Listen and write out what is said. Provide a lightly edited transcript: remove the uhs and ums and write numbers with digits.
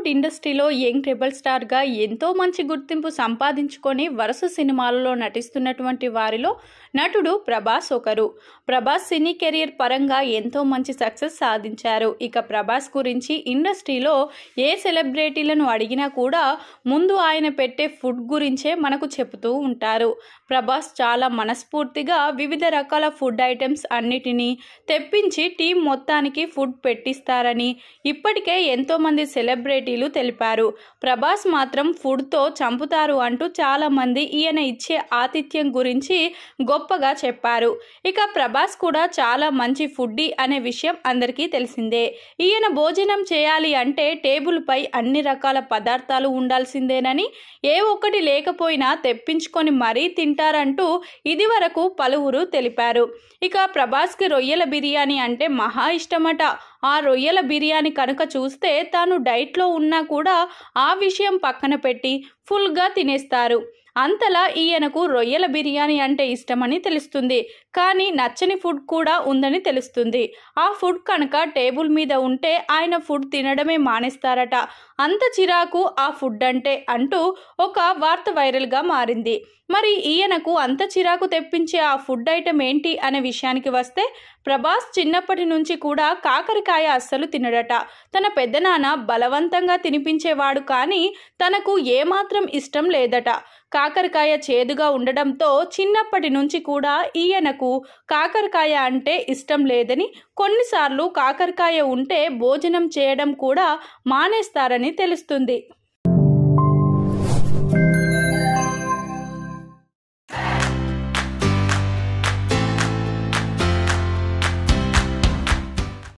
టాలీవుడ్ ఇండస్ట్రీలో young rebel స్టార్గా ఎంతో మంచి గుర్తింపు సంపాదించుకొని వరుస సినిమాలలో నటిస్తున్నటువంటి వారిలో నటుడు ప్రభాస్ ఒకరు. ప్రభాస్ సినీ కెరియర్ పరంగా ఎంతో మంచి సక్సెస్ సాధించారు. ఇక ప్రభాస్ గురించి ఇండస్ట్రీలో ఏ సెలబ్రిటీలను అడిగినా కూడా ముందు ఆయన పెట్టే ఫుడ్ గురించే మనకు చెబుతూ ఉంటారు. ప్రభాస్ చాలా మనస్ఫూర్తిగా వివిధ రకాల ఫుడ్ ఐటమ్స్ అన్నిటినీ తెప్పించి టీం మొత్తానికి ఫుడ్ పెట్టిస్తారని ఇప్పటికే ఎంతో మంది సెలబ్రిటీలు తెలిపారు. ప్రభాస్ మాత్రం ఫుడ్తో చంపుతారు అంటూ చాలా మంది ఈయన ఇచ్చే ఆతిథ్యం గురించి గొప్పగా చెప్పారు. ఇక ప్రభాస్ కూడా చాలా మంచి ఫుడ్డీ అనే విషయం అందరికీ తెలిసిందే. ఈయన భోజనం చేయాలి అంటే టేబుల్ పై అన్ని రకాల పదార్థాలు ఉండాల్సిందేనని, ఏ ఒక్కటి లేకపోయినా తెప్పించుకొని మరీ తింటారంటూ ఇదివరకు పలువురు తెలిపారు. ఇక ప్రభాస్కి రొయ్యల బిర్యానీ అంటే మహా ఇష్టమట. ఆ రొయ్యల బిర్యానీ కనుక చూస్తే తాను డైట్లో ఉన్నా కూడా ఆ విషయం పక్కన పెట్టి ఫుల్గా తినేస్తారు. అంతలా ఈయనకు రొయ్యల బిర్యానీ అంటే ఇష్టమని తెలుస్తుంది. కానీ నచ్చని ఫుడ్ కూడా ఉందని తెలుస్తుంది. ఆ ఫుడ్ కనుక టేబుల్ మీద ఉంటే ఆయన ఫుడ్ తినడమే మానేస్తారట. అంత చిరాకు ఆ ఫుడ్ అంటే అంటూ ఒక వార్త వైరల్గా మారింది. మరి ఈయనకు అంత చిరాకు తెప్పించే ఆ ఫుడ్ ఐటమ్ ఏంటి అనే విషయానికి వస్తే, ప్రభాస్ చిన్నప్పటి నుంచి కూడా కాకరకాయ అస్సలు తినడట. తన పెద్దనాన్న బలవంతంగా తినిపించేవాడు, కానీ తనకు ఏమాత్రం ఇష్టం లేదట. కాకరకాయ చేదుగా ఉండడంతో చిన్నప్పటి నుంచి కూడా ఈయనకు కాకరకాయ అంటే ఇష్టం లేదని, కొన్నిసార్లు కాకరకాయ ఉంటే భోజనం చేయడం కూడా మానేస్తారని తెలుస్తుంది.